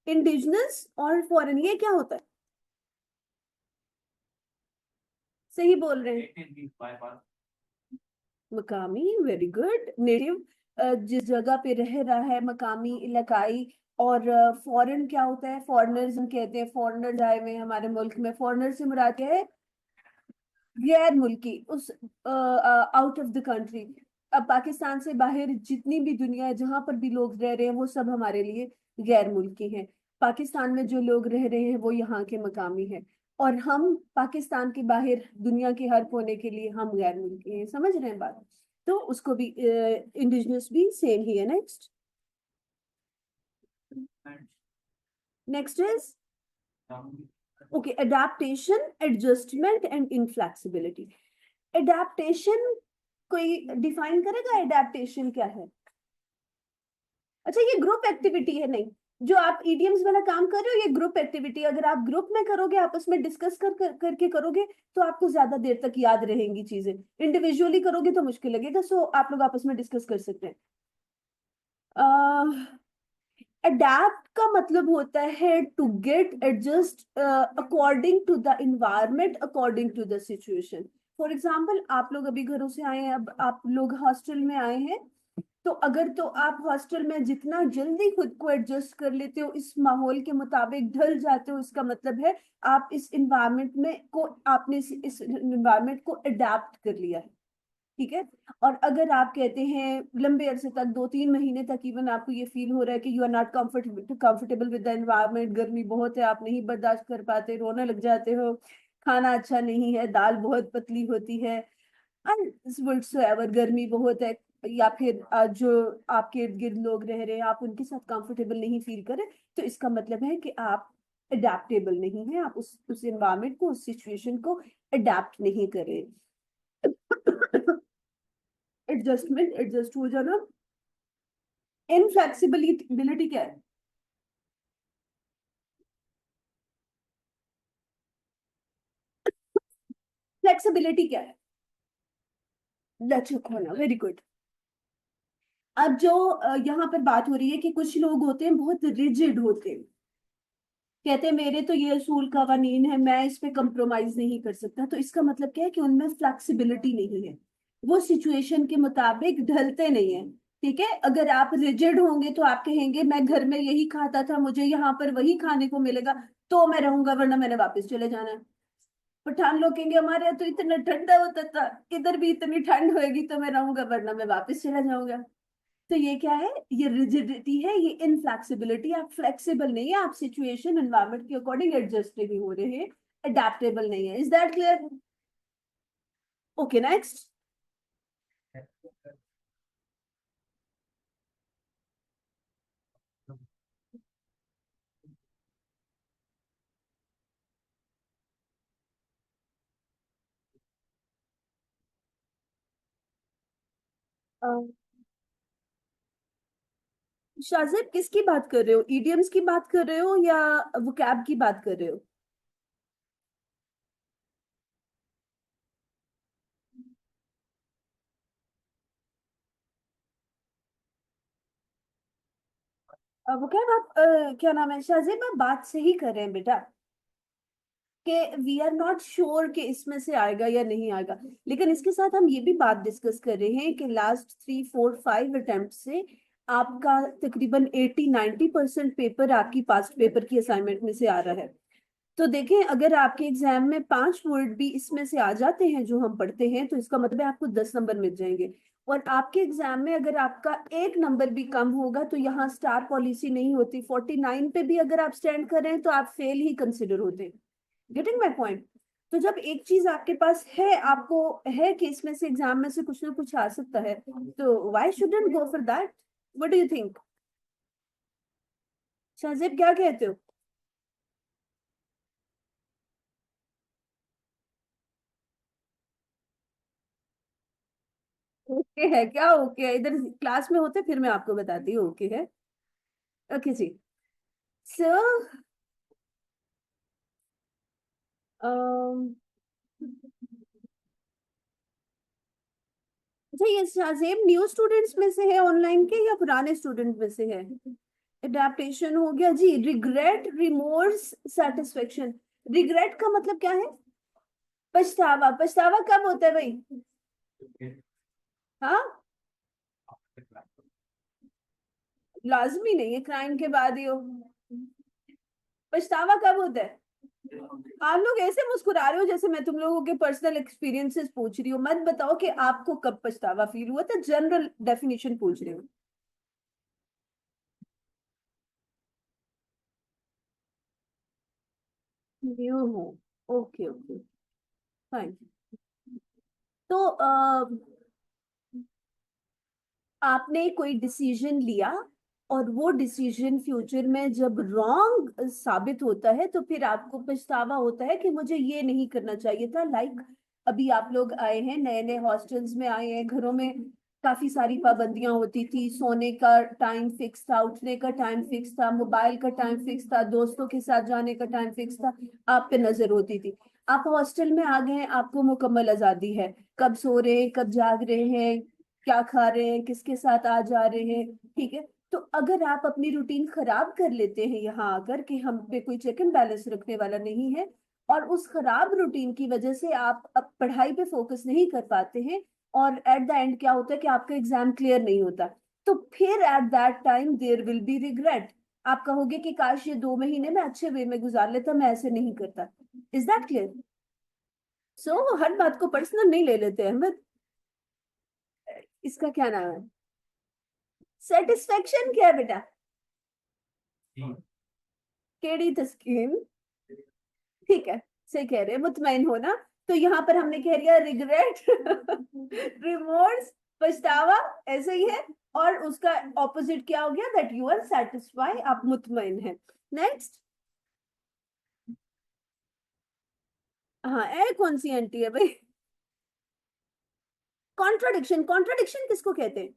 इंडिजिनस और फॉरेन, ये क्या होता है? सही बोल रहे हैं। मकामी, वेरी गुड। नेटिव, जिस जगह पे रह रहा है, मकामी, इलाकाई। और फॉरेन क्या होता है? फॉरेनर्स हम कहते हैं, फॉरेनर्स आए हुए हैं हमारे मुल्क में, फॉरेनर से मुराद क्या है? गैर मुल्की, उस आउट ऑफ द कंट्री। अब पाकिस्तान से बाहर जितनी भी दुनिया है, जहां पर भी लोग रह रहे हैं, वो सब हमारे लिए गैर मुल्की हैं। पाकिस्तान में जो लोग रह रहे हैं वो यहाँ के मकामी हैं। और हम पाकिस्तान के बाहर दुनिया के हर कोने के लिए हम गैर मुल्की हैं। समझ रहे हैं बात? तो उसको भी इंडिजिनस भी सेम ही है। Next, next is okay, adaptation, adjustment and inflexibility. Adaptation, कोई डिफाइन करेगा एडेप्टेशन क्या है? अच्छा, ये ग्रुप एक्टिविटी है? नहीं, जो आप ईडीएम्स वाला काम कर रहे हो ये ग्रुप एक्टिविटी, अगर आप ग्रुप में करोगे, आपस में डिस्कस करके करोगे तो आपको ज्यादा देर तक याद रहेंगी चीजें। इंडिविजुअली करोगे तो मुश्किल लगेगा, सो आप लोग आपस में डिस्कस कर सकते हैं। अडेप्ट का मतलब होता है to get adjust according to the environment, according to the situation. For example, आप लोग अभी घरों से आए हैं, अब आप लोग हॉस्टल में आए हैं, तो अगर तो आप हॉस्टल में जितना जल्दी खुद को एडजस्ट कर लेते हो, इस माहौल के मुताबिक ढल जाते हो, इसका मतलब है आप इस इन्वायरमेंट में को आपने इस इन्वायरमेंट को अडेप्ट कर लिया है। ठीक है। और अगर आप कहते हैं लंबे अरसे तक, 2-3 महीने तक इवन आपको ये फील हो रहा है कि you are not comfortable with the environment, गर्मी बहुत है, आप नहीं बर्दाश्त कर पाते, रोने लग जाते हो, खाना अच्छा नहीं है, दाल बहुत पतली होती है, एवर गर्मी बहुत है, या फिर जो आपके इर्द गिर्द लोग रह रहे हैं आप उनके साथ कंफर्टेबल नहीं फील करें, तो इसका मतलब है कि आप अडेप्टेबल नहीं है, आप उस एनवायरनमेंट को, उस सिचुएशन को अडेप्ट नहीं करें। एडजस्टमेंट, एडजस्ट हो जाना। इनफ्लेक्सिबिलिटी क्या है? फ्लेक्सिबिलिटी क्या है? लचक होना, वेरी गुड। अब जो यहाँ पर बात हो रही है कि कुछ लोग होते हैं बहुत रिजिड होते हैं, कहते हैं मेरे तो ये असूल कवानीन है, मैं इस पे कंप्रोमाइज नहीं कर सकता, तो इसका मतलब क्या है कि उनमें फ्लेक्सिबिलिटी नहीं है, वो सिचुएशन के मुताबिक ढलते नहीं है। ठीक है, अगर आप रिजिड होंगे तो आप कहेंगे मैं घर में यही खाता था, मुझे यहाँ पर वही खाने को मिलेगा, तो मैं रहूंगा, वरना मैंने वापस चले जाना है। पठान लोग कहेंगे हमारे यहाँ तो इतना ठंडा होता था, इधर भी इतनी ठंड होएगी तो मैं रहूंगा, वरना मैं वापस चला जाऊंगा। तो ये क्या है? ये रिजिडिटी है, ये इनफ्लेक्सिबिलिटी। आप फ्लेक्सिबल नहीं है, आप सिचुएशन एनवायरमेंट के अकॉर्डिंग एडजस्ट नहीं हो रहे हैं, अडेप्टेबल नहीं है। Is that clear? Okay, next. Shajib, किसकी बात कर रहे हो? ईडियम्स की बात कर रहे हो या वोकैब की बात कर रहे हो? वोकैब, आप क्या नाम है शाजिब, आप बात सही कर रहे हैं बेटा। कि वी आर नॉट श्योर कि इसमें से आएगा या नहीं आएगा। लेकिन इसके साथ हम ये भी बात डिस्कस कर रहे हैं कि लास्ट 3 4 5 अटेम्प्ट से आपका तकरीबन 80 90% पेपर आपकी पास्ट पेपर की असाइनमेंट में से आ रहा है। तो देखें, अगर आपके एग्जाम में 5 वर्ड भी इसमें से आ जाते हैं जो हम पढ़ते हैं, तो इसका मतलब है आपको 10 नंबर मिल जाएंगे। और आपके एग्जाम में अगर आपका 1 नंबर भी कम होगा तो यहाँ स्टार पॉलिसी नहीं होती, 49 पे भी अगर आप स्टैंड कर रहे हैं तो आप फेल ही कंसिडर होते हैं। Getting my point? तो जब एक चीज आपके पास है, आपको है कि इसमें से एग्जाम में से कुछ ना कुछ आ सकता है, तो why shouldn't go for that? What do you think? Shahzeb, क्या कहते हो? ओके है क्या? ओके है, इधर क्लास में होते फिर मैं आपको बताती हूँ। ओके है। ओके जी। सो अच्छा, ये शाहजेब न्यू स्टूडेंट्स में से है ऑनलाइन के या पुराने स्टूडेंट में से है? एडेप्टेशन हो गया जी। Regret, remorse, satisfaction. रिग्रेट का मतलब क्या है? पछतावा। पछतावा कब होता है भाई? हाँ, लाजमी नहीं है क्राइम के बाद ही हो। पछतावा कब होता है? आप लोग ऐसे मुस्कुरा रहे हो जैसे मैं तुम लोगों के पर्सनल एक्सपीरियंसेस पूछ रही हूँ। मत बताओ कि आपको कब पछतावा फील हुआ था, जनरल डेफिनेशन पूछ रही हूँ। न्यू हो। Okay okay, fine. तो आपने कोई डिसीजन लिया और वो डिसीजन फ्यूचर में जब रॉन्ग साबित होता है तो फिर आपको पछतावा होता है कि मुझे ये नहीं करना चाहिए था। लाइक अभी आप लोग आए हैं, नए नए हॉस्टल्स में आए हैं, घरों में काफी सारी पाबंदियां होती थी, सोने का टाइम फिक्स था, उठने का टाइम फिक्स था, मोबाइल का टाइम फिक्स था, दोस्तों के साथ जाने का टाइम फिक्स था, आप पे नजर होती थी। आप हॉस्टल में आ गए हैं, आपको मुकम्मल आजादी है, कब सो रहे हैं, कब जाग रहे हैं, क्या खा रहे हैं, किसके साथ आ जा रहे हैं। ठीक है। तो अगर आप अपनी रूटीन खराब कर लेते हैं यहाँ आकर कि हम पे कोई चेक एंड बैलेंस रखने वाला नहीं है, और उस खराब रूटीन की वजह से आप अब पढ़ाई पे फोकस नहीं कर पाते हैं, और एट द एंड क्या होता है कि आपका एग्जाम क्लियर नहीं होता, तो फिर at that time there will be regret. आप कहोगे कि काश ये 2 महीने में अच्छे वे में गुजार लेता, मैं ऐसे नहीं करता। Is that clear? सो हर बात को पर्सनल नहीं ले लेते हैं अहमद। इसका क्या नाम है? सेटिस्फेक्शन क्या है बेटा? केड़ी तस्कीन? ठीक है, सही कह रहे हैं, मुतमईन होना। तो यहाँ पर हमने कह दिया रिग्रेट, रिमोर्स, पछतावा, ऐसे ही है। और उसका ऑपोजिट क्या हो गया? दैट यू आर सेटिस्फाई, आप मुतमईन हैं। नेक्स्ट। हाँ, ए कौन सी एंटी है भाई? कॉन्ट्राडिक्शन। कॉन्ट्राडिक्शन किसको कहते हैं?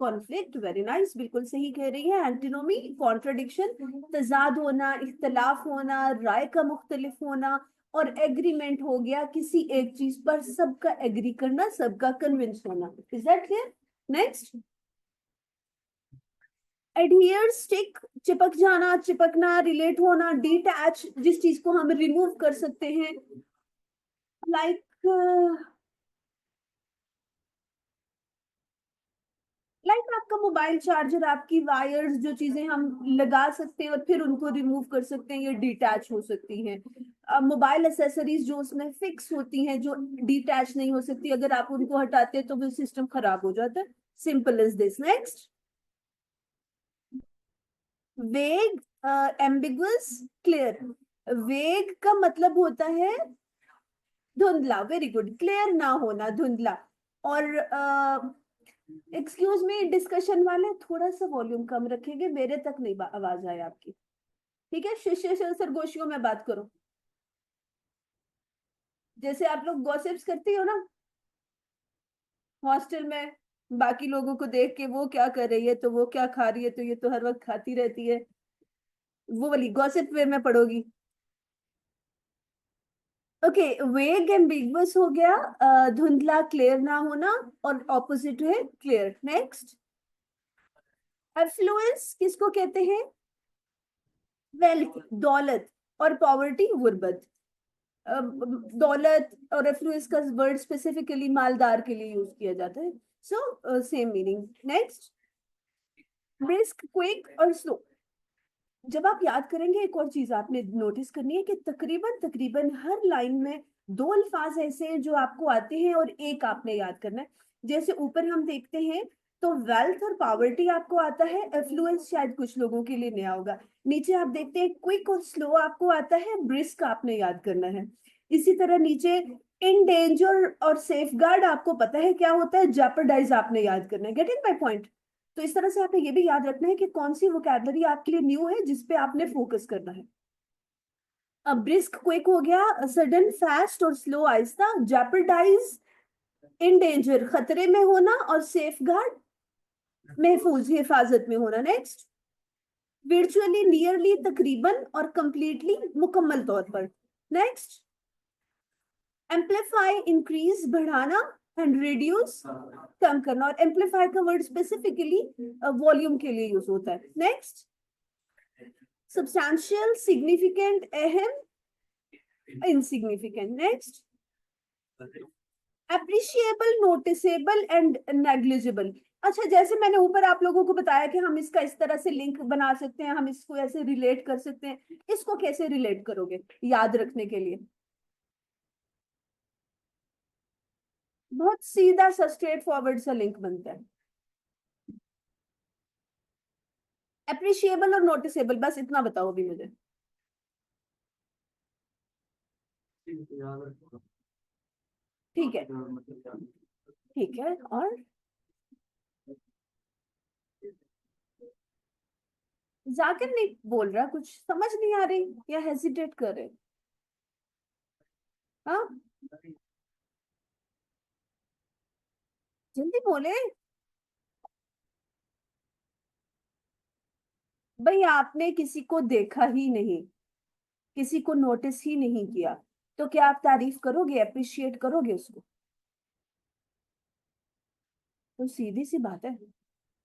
कॉन्फ्लिक्ट। वेरी नाइस, बिल्कुल सही कह रही है। एंटिनोमी, कॉन्ट्रडिक्शन, तजाद होना, इख्तलाफ होना, राय का मुख्तलिफ होना। और एग्रीमेंट हो गया किसी एक चीज पर सबका एग्री करना, सबका कन्विंस होना। Is that clear? Next. Adhere, stick, चिपक जाना, चिपकना, रिलेट होना, डिटैच, जिस चीज को हम रिमूव कर सकते हैं, लाइक आपका मोबाइल चार्जर, आपकी वायर्स, जो चीजें हम लगा सकते हैं और फिर उनको रिमूव कर सकते हैं, ये डिटैच हो सकती हैं। मोबाइल एसेसरीज जो उसमें फिक्स होती हैं, जो डिटैच नहीं हो सकती, अगर आप उनको हटाते हैं तो वो सिस्टम खराब हो जाता है। Simple is this. नेक्स्ट। वेग, एम्बिगुअस, क्लियर। वेग का मतलब होता है धुंधला। Very good. क्लियर ना होना, धुंधला। और एक्सक्यूज मी, डिस्कशन वाले थोड़ा सा वॉल्यूम कम रखेंगे, मेरे तक नहीं आवाज आए आपकी। ठीक है, शिष्य सरगोशियों में बात करो, जैसे आप लोग गॉसिप्स करती हो ना हॉस्टल में, बाकी लोगों को देख के, वो क्या कर रही है तो वो क्या खा रही है तो ये तो हर वक्त खाती रहती है, वो वाली गॉसिप वे में पढ़ोगी। ओके, वेग एम्बिगुअस हो गया, धुंधला, क्लियर ना होना, और ऑपोजिट है क्लियर। नेक्स्ट। एफ्लुएंस किसको कहते हैं? वेल्थ दौलत, और पॉवर्टी गुर्बत। दौलत और एफ्लुएंस का वर्ड स्पेसिफिकली मालदार के लिए यूज किया जाता है। So same meaning. Next, brisk, quick और स्लो। जब आप याद करेंगे, एक और चीज आपने नोटिस करनी है कि तकरीबन तकरीबन हर लाइन में दो अल्फाज ऐसे हैं जो आपको आते हैं और एक आपने याद करना है। जैसे ऊपर हम देखते हैं तो वेल्थ और पावर्टी आपको आता है, एफ्लुएंस शायद कुछ लोगों के लिए नया होगा। नीचे आप देखते हैं क्विक और स्लो आपको आता है, ब्रिस्क आपने याद करना है। इसी तरह नीचे इन डेंजर और सेफ गार्ड आपको पता है क्या होता है, जेपरडाइज आपने याद करना है। Getting my point? तो इस तरह से आपने ये भी याद रखना है कि कौन सी वोकैबलरी आपके लिए न्यू है जिसपे आपने फोकस करना है। अब ब्रिस्क क्विक हो गया, सडन फास्ट और स्लो आहिस्ता, जेपरडाइज इन डेंजर खतरे में होना, और सेफ गार्ड महफूज हिफाजत में होना। नेक्स्ट, वर्चुअली नियरली तकरीबन, और कंप्लीटली मुकम्मल तौर पर। नेक्स्ट, एम्पलीफाई इंक्रीज बढ़ाना, एंड रिड्यूस कम करना, और एम्पलीफाई का वर्ड स्पेसिफिकली वॉल्यूम के लिए यूज होता है। नेक्स्ट, सब्सटैंशियल, सिग्निफिकेंट, अहम, insignificant. Next, appreciable, noticeable and negligible. अच्छा, जैसे मैंने ऊपर आप लोगों को बताया कि हम इसका इस तरह से लिंक बना सकते हैं, हम इसको ऐसे रिलेट कर सकते हैं, इसको कैसे रिलेट करोगे याद रखने के लिए? बहुत सीधा सा स्ट्रेट फॉरवर्ड सा लिंक बनता है। अप्रिशिएबल और नोटिसेबल, बस इतना बताओ अभी मुझे। ठीक है, ठीक है। और जाकिर नहीं बोल रहा, कुछ समझ नहीं आ रही या हेजिटेट कर रहे? हाँ, जल्दी बोले। भाई आपने किसी को देखा ही नहीं, किसी को नोटिस ही नहीं किया, तो क्या आप तारीफ करोगे, अप्रिशिएट करोगे उसको? तो सीधी सी बात है।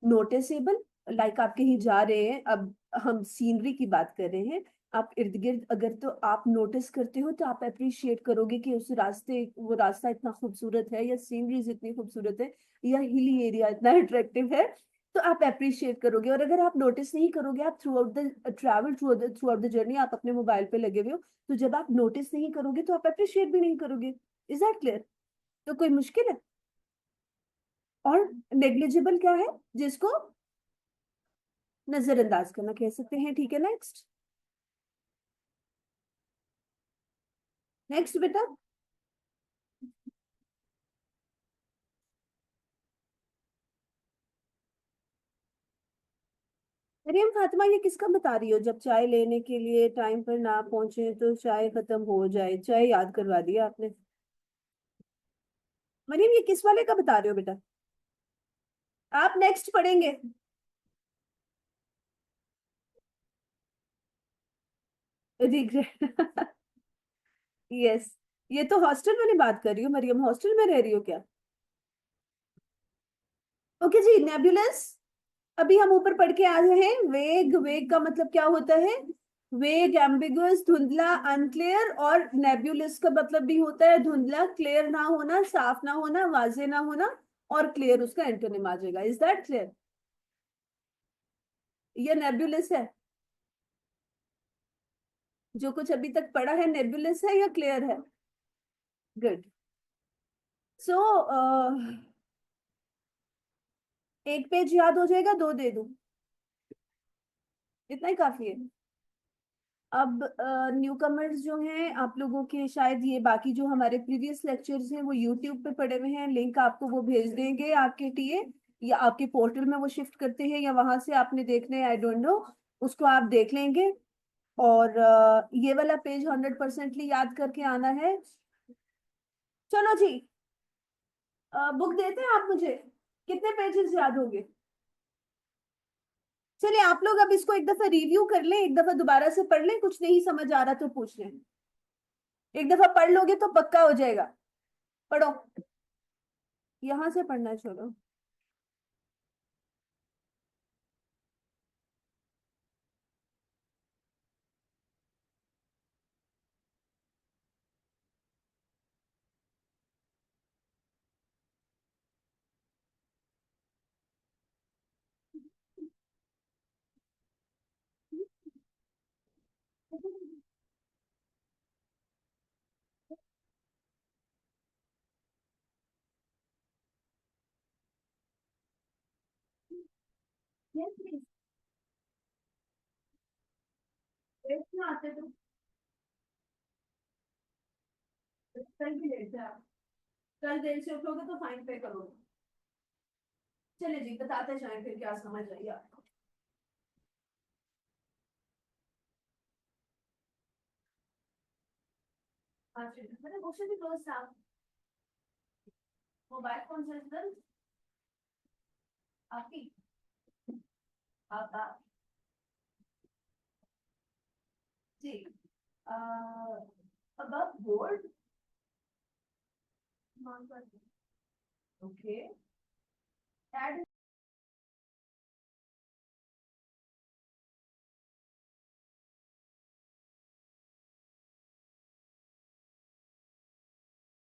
नोटिसेबल, लाइक आप कहीं जा रहे हैं, अब हम सीनरी की बात कर रहे हैं, आप इर्द गिर्द अगर तो आप नोटिस करते हो तो आप अप्रिशिएट करोगे कि उस रास्ते, वो रास्ता इतना खूबसूरत है, या सीनरीज इतनी खूबसूरत है, या हिली एरिया इतना अट्रैक्टिव है, तो आप अप्रिशिएट करोगे। और अगर आप नोटिस नहीं करोगे, आप through out the travel, through out the journey आप अपने मोबाइल पे लगे हुए हो, तो जब आप नोटिस नहीं करोगे तो आप अप्रिशिएट भी नहीं करोगे। Is that clear? तो कोई मुश्किल है? और नेग्लिजिबल क्या है? जिसको नजरअंदाज करना कह सकते हैं। ठीक है, नेक्स्ट। नेक्स्ट बेटा, मरियम फातिमा, ये किसका बता रही हो? जब चाय लेने के लिए टाइम पर ना पहुंचे तो चाय खत्म हो जाए, चाय याद करवा दिया आपने। मरियम, ये किस वाले का बता रहे हो बेटा? आप नेक्स्ट पढ़ेंगे। रिग्रेट। यस, ये तो हॉस्टल वाली बात कर रही हूँ मरियम, हॉस्टल में रह रही हो क्या? ओके जी, नेबुलस। अभी हम ऊपर पढ़ के आए हैं, वेग, वेग का मतलब क्या होता है? वेग, एम्बिगुअस, धुंधला, अनक्लियर, और नेबुलस का मतलब भी होता है धुंधला, क्लियर ना होना, साफ ना होना, वाजे ना होना, और क्लियर उसका एंटोनिम आ जाएगा। Is that clear? ये नेबुलस है? जो कुछ अभी तक पढ़ा है नेबुलस है या क्लियर है? गुड। सो एक पेज याद हो जाएगा, दो दे दूं? इतना ही काफी है। अब न्यू कमर्स जो हैं आप लोगों के, शायद ये बाकी जो हमारे प्रीवियस लेक्चर्स हैं वो यूट्यूब पे पड़े हुए हैं, लिंक आपको वो भेज देंगे आपके टीए, या आपके पोर्टल में वो शिफ्ट करते हैं, या वहां से आपने देखने, आई डोंट नो, उसको आप देख लेंगे। और ये वाला पेज 100% याद करके आना है। चलो जी, बुक देते हैं आप मुझे? कितने पेजेस याद होंगे? चलिए आप लोग अब इसको एक दफा रिव्यू कर लें, एक दफा दोबारा से पढ़ लें, कुछ नहीं समझ आ रहा तो पूछ लें। एक दफा पढ़ लोगे तो पक्का हो जाएगा। पढ़ो, यहां से पढ़ना है, छोड़ो। Yes, please. लेट क्यों आते तुम? कल भी लेट से आप, कल देर से उठोगे तो फाइन पे करोगे। चलिए जी, बताते जाएं फिर क्या समझ रही है आपको। हाँ जी, मैंने क्वेश्चन भी क्लोज था। मोबाइल फोन से इधर आपकी, आप जी, above board, ओके, add